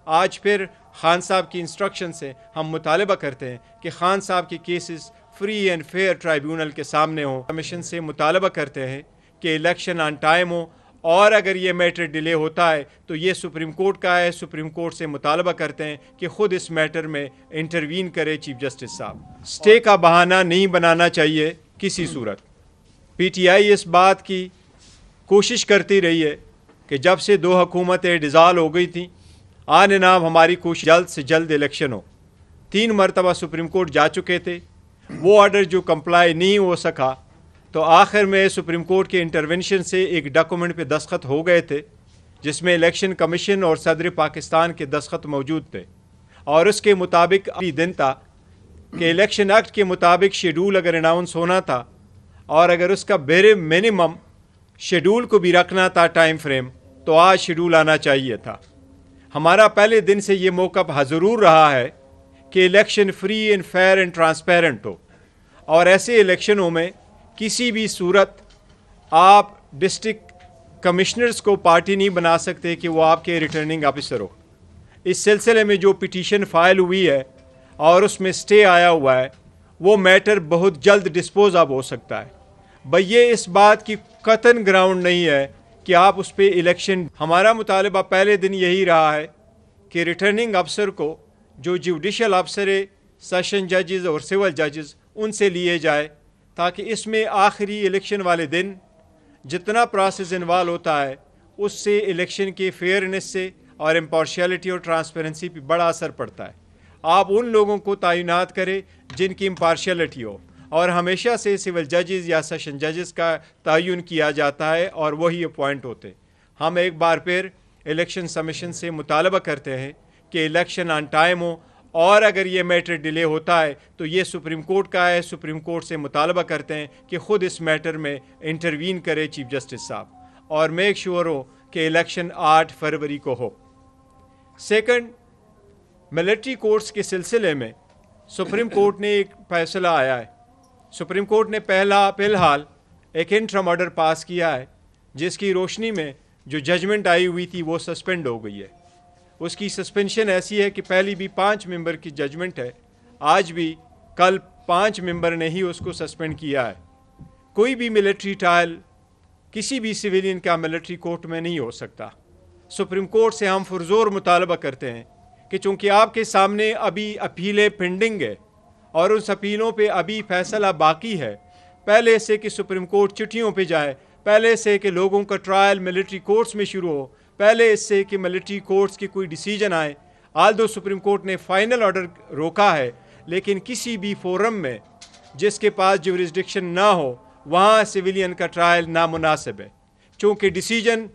आज फिर खान साहब की इंस्ट्रक्शन से हम मुतालबा करते हैं कि खान साहब के cases free and fair tribunal के सामने हों। कमीशन से मुतालबा करते हैं कि इलेक्शन ऑन टाइम हो, और अगर ये मैटर डिले होता है तो ये सुप्रीम कोर्ट का है। सुप्रीम कोर्ट से मुतालबा करते हैं कि ख़ुद इस मैटर में इंटरवीन करे चीफ जस्टिस साहब। स्टे का बहाना नहीं बनाना चाहिए किसी सूरत। PTI इस बात की कोशिश करती रही है कि जब से दो हुकूमतें डिज़ाल्व हो गई थी, आन नाम हमारी कोशिश जल्द से जल्द इलेक्शन हो। 3 मरतबा सुप्रीम कोर्ट जा चुके थे, वो ऑर्डर जो कंप्लाई नहीं हो सका, तो आखिर में सुप्रीम कोर्ट के इंटरवेंशन से एक डॉक्यूमेंट पे दस्तखत हो गए थे जिसमें इलेक्शन कमीशन और सदर पाकिस्तान के दस्तखत मौजूद थे, और उसके मुताबिक अभी दिन था कि इलेक्शन एक्ट के मुताबिक शेड्यूल अगर अनाउंस होना था और अगर उसका बेरे मिनिमम शेड्यूल को भी रखना था टाइम फ्रेम, तो आज शेड्यूल आना चाहिए था। हमारा पहले दिन से ये मौक़िफ़ ज़रूर रहा है कि election free and fair and transparent हो, और ऐसे इलेक्शनों में किसी भी सूरत आप डिस्ट्रिक्ट कमिश्नर्स को पार्टी नहीं बना सकते कि वो आपके रिटर्निंग ऑफिसर हो। इस सिलसिले में जो पिटीशन फाइल हुई है और उसमें स्टे आया हुआ है, वो मैटर बहुत जल्द डिस्पोज ऑफ हो सकता है। भाई ये इस बात की कतन ग्राउंड नहीं है कि आप उस पर इलेक्शन। हमारा मुतालबा पहले दिन यही रहा है कि रिटर्निंग अफसर को जो जुडिशल अफसर है, सेशन जजेस और सिविल जजेस, उनसे लिए जाए, ताकि इसमें आखिरी इलेक्शन वाले दिन जितना प्रोसेस इन्वॉल्व होता है उससे इलेक्शन के फेयरनेस से और इम्पार्शियलिटी और ट्रांसपेरेंसी पर बड़ा असर पड़ता है। आप उन लोगों को तैनात करें जिनकी इम्पार्शियलिटी हो, और हमेशा से सिविल जजेस या सेशन जजेस का तयन किया जाता है और वही अपॉइंट होते। हम एक बार फिर इलेक्शन कमीशन से मुतालबा करते हैं कि इलेक्शन ऑन टाइम हो, और अगर ये मैटर डिले होता है तो ये सुप्रीम कोर्ट का है। सुप्रीम कोर्ट से मुतालबा करते हैं कि ख़ुद इस मैटर में इंटरवीन करे चीफ जस्टिस साहब, और मेक श्योर हो कि इलेक्शन 8 फरवरी को हो। सेकंड, मिलिट्री कोर्ट्स के सिलसिले में सुप्रीम कोर्ट ने एक फैसला आया है। सुप्रीम कोर्ट ने फ़िलहाल एक इंटरम ऑर्डर पास किया है जिसकी रोशनी में जो जजमेंट आई हुई थी वो सस्पेंड हो गई है। उसकी सस्पेंशन ऐसी है कि पहली भी 5 मेंबर की जजमेंट है, आज भी कल 5 मेंबर ने ही उसको सस्पेंड किया है। कोई भी मिलिट्री ट्रायल किसी भी सिविलियन का मिलिट्री कोर्ट में नहीं हो सकता। सुप्रीम कोर्ट से हम पुरजोर मुतालबा करते हैं कि चूँकि आपके सामने अभी अपीलें पेंडिंग है और उन अपीलों पे अभी फैसला बाकी है, पहले से कि सुप्रीम कोर्ट चिट्ठियों पे जाए, पहले से कि लोगों का ट्रायल मिलिट्री कोर्ट्स में शुरू हो, पहले इससे कि मिलिट्री कोर्ट्स की कोई डिसीजन आए। आल्दो सुप्रीम कोर्ट ने फाइनल ऑर्डर रोका है, लेकिन किसी भी फोरम में जिसके पास जुरिस्डिक्शन ना हो वहाँ सिविलियन का ट्रायल नामुनासिब है। चूँकि डिसीजन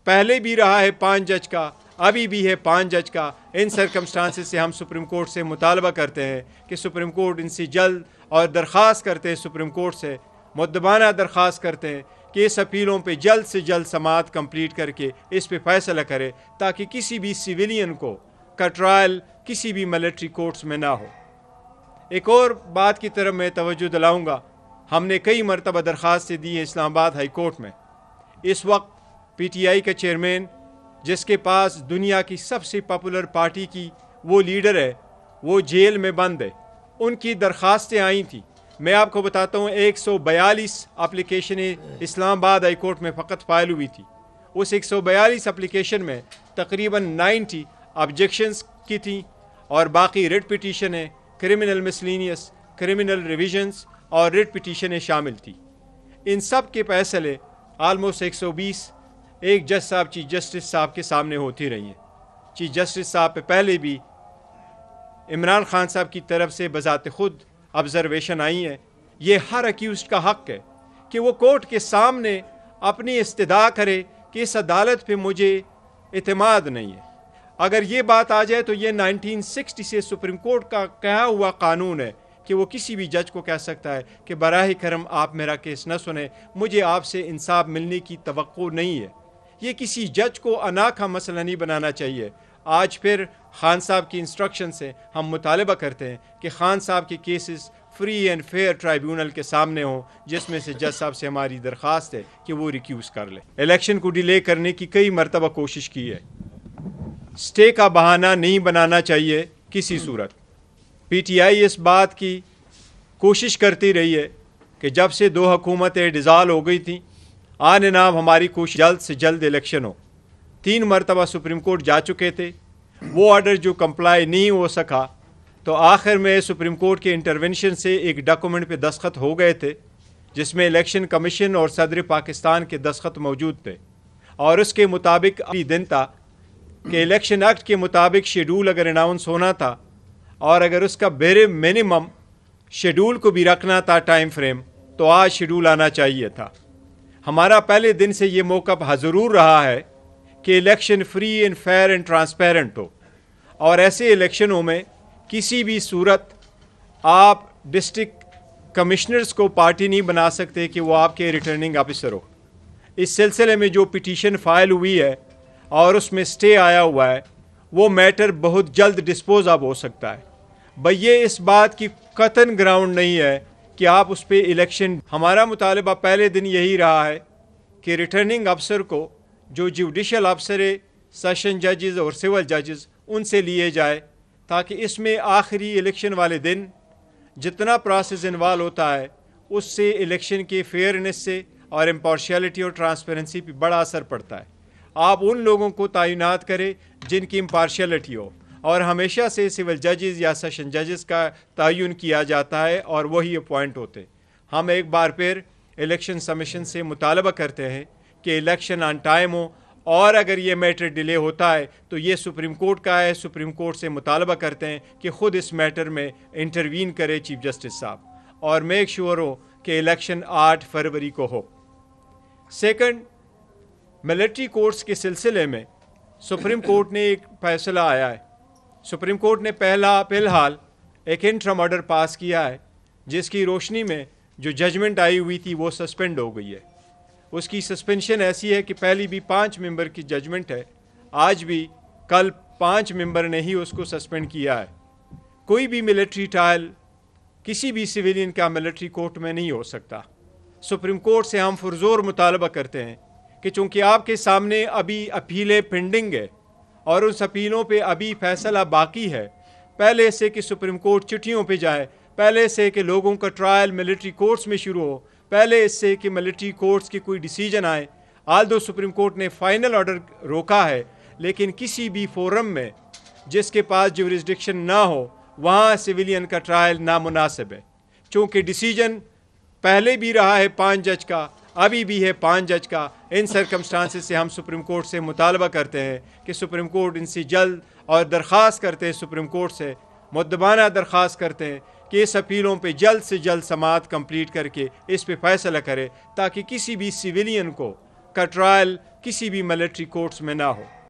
पहले भी रहा है 5 जज का, अभी भी है 5 जज का। इन सर्कमस्टांसेस से हम सुप्रीम कोर्ट से मुतालबा करते हैं कि सुप्रीम कोर्ट इनसे जल्द, और दरख्वास्त करते हैं सुप्रीम कोर्ट से, मुद्दबाना दरख्वास्त करते हैं कि इस अपीलों पे जल्द से जल्द समाअत कंप्लीट करके इस पे फैसला करे, ताकि किसी भी सिविलियन को का ट्रायल किसी भी मिलिट्री कोर्ट्स में ना हो। एक और बात की तरफ मैं तवज्जो दिलाऊंगा, हमने कई मरतबा दरख्वास्तें दी हैं इस्लामाबाद हाई कोर्ट में। इस वक्त PTI का चेयरमैन, जिसके पास दुनिया की सबसे पॉपुलर पार्टी की वो लीडर है, वो जेल में बंद है। उनकी दरख्वास्तें आई थी, मैं आपको बताता हूँ 142 एप्लीकेशनें इस्लामाबाद हाई कोर्ट में फ़कत फाइल हुई थी। उस 142 एप्लीकेशन में तकरीबन 90 ऑब्जेक्शंस की थी, और बाकी रिट पिटीशन है, क्रिमिनल मिसलिनियस, क्रिमिनल रिविजन्स और रिट पिटीशनें शामिल थी। इन सब के फैसले आलमोस्ट 120 एक जज साहब चीफ जस्टिस साहब के सामने होती रही हैं। चीफ जस्टिस साहब पे पहले भी इमरान खान साहब की तरफ से बजाते खुद ऑब्जर्वेशन आई है। ये हर अक्यूज़्ड का हक़ है कि वो कोर्ट के सामने अपनी इस्तदा करे कि इस अदालत पे मुझे इत्मीनान नहीं है। अगर ये बात आ जाए तो ये 1960 से सुप्रीम कोर्ट का कहा हुआ कानून है कि वो किसी भी जज को कह सकता है कि बराह करम आप मेरा केस न सुने, मुझे आपसे इंसाफ मिलने की तवक्को नहीं है। ये किसी जज को अना का मसला नहीं बनाना चाहिए। आज फिर खान साहब की इंस्ट्रक्शन से हम मुतालबा करते हैं कि खान साहब के cases free and fair tribunal के सामने हों, जिसमें से जज साहब से हमारी दरख्वास्त है कि वो रिक्यूज़ कर ले। इलेक्शन को डिले करने की कई मरतबा कोशिश की है, स्टे का बहाना नहीं बनाना चाहिए किसी सूरत। पीटीआई इस बात की कोशिश करती रही है कि जब से 2 हुकूमतें डिज़ाल्व हो गई थी, आन नाम हमारी कोशिश जल्द से जल्द इलेक्शन हो। 3 मरतबा सुप्रीम कोर्ट जा चुके थे, वो ऑर्डर जो कंप्लाई नहीं हो सका, तो आखिर में सुप्रीम कोर्ट के इंटरवेंशन से एक डॉक्यूमेंट पे दस्तखत हो गए थे जिसमें इलेक्शन कमीशन और सदर पाकिस्तान के दस्तखत मौजूद थे, और उसके मुताबिक अभी दिन था कि इलेक्शन एक्ट के मुताबिक शेड्यूल अगर अनाउंस होना था और अगर उसका बेरे मिनिमम शेड्यूल को भी रखना था टाइम फ्रेम, तो आज शेड्यूल आना चाहिए था। हमारा पहले दिन से ये मौका ज़रूर रहा है कि election free and fair and transparent हो, और ऐसे इलेक्शनों में किसी भी सूरत आप डिस्ट्रिक्ट कमिश्नर्स को पार्टी नहीं बना सकते कि वो आपके रिटर्निंग ऑफिसर हो। इस सिलसिले में जो पिटीशन फाइल हुई है और उसमें स्टे आया हुआ है, वो मैटर बहुत जल्द डिस्पोज ऑफ हो सकता है। भाई ये इस बात की कतन ग्राउंड नहीं है कि आप उस पर इलेक्शन। हमारा मुतालबा पहले दिन यही रहा है कि रिटर्निंग अफसर को जो जुडिशल अफसर है, सेशन जजेस और सिविल जजेस, उनसे लिए जाए, ताकि इसमें आखिरी इलेक्शन वाले दिन जितना प्रोसेस इन्वॉल्व होता है उससे इलेक्शन के फेयरनेस से और इम्पार्शियलिटी और ट्रांसपेरेंसी पर बड़ा असर पड़ता है। आप उन लोगों को तैनात करें जिनकी इम्पार्शियलिटी हो, और हमेशा से सिविल जजेस या सेशन जजेस का तयन किया जाता है और वही अपॉइंट होते। हम एक बार फिर इलेक्शन कमीशन से मुतालबा करते हैं कि इलेक्शन ऑन टाइम हो, और अगर ये मैटर डिले होता है तो ये सुप्रीम कोर्ट का है। सुप्रीम कोर्ट से मुतालबा करते हैं कि ख़ुद इस मैटर में इंटरवीन करे चीफ जस्टिस साहब, और मेक श्योर हो कि इलेक्शन 8 फरवरी को हो। सेकंड, मिलिट्री कोर्ट्स के सिलसिले में सुप्रीम कोर्ट ने एक फैसला आया है। सुप्रीम कोर्ट ने फ़िलहाल एक इंटरम ऑर्डर पास किया है जिसकी रोशनी में जो जजमेंट आई हुई थी वो सस्पेंड हो गई है। उसकी सस्पेंशन ऐसी है कि पहली भी 5 मेंबर की जजमेंट है, आज भी कल 5 मेंबर ने ही उसको सस्पेंड किया है। कोई भी मिलिट्री ट्रायल किसी भी सिविलियन का मिलिट्री कोर्ट में नहीं हो सकता। सुप्रीम कोर्ट से हम पुरजोर मुतालबा करते हैं कि चूँकि आपके सामने अभी अपीलें पेंडिंग है और उस अपीलों पे अभी फैसला बाकी है, पहले से कि सुप्रीम कोर्ट चिट्ठियों पे जाए, पहले से कि लोगों का ट्रायल मिलिट्री कोर्ट्स में शुरू हो, पहले इससे कि मिलिट्री कोर्ट्स की कोई डिसीजन आए। आल्दो सुप्रीम कोर्ट ने फाइनल ऑर्डर रोका है, लेकिन किसी भी फोरम में जिसके पास जुरिस्डिक्शन ना हो वहाँ सिविलियन का ट्रायल नामुनासिब है। चूँकि डिसीजन पहले भी रहा है 5 जज का, अभी भी है 5 जज का। इन सरकमस्टांसिस से हम सुप्रीम कोर्ट से मुतालबा करते हैं कि सुप्रीम कोर्ट इनसे जल्द, और दरख्वास्त करते हैं सुप्रीम कोर्ट से, मुद्दबाना दरख्वास्त करते हैं कि इस अपीलों पे जल्द से जल्द समाअत कंप्लीट करके इस पे फैसला करे, ताकि किसी भी सिविलियन को का ट्रायल किसी भी मिलिट्री कोर्ट्स में ना हो।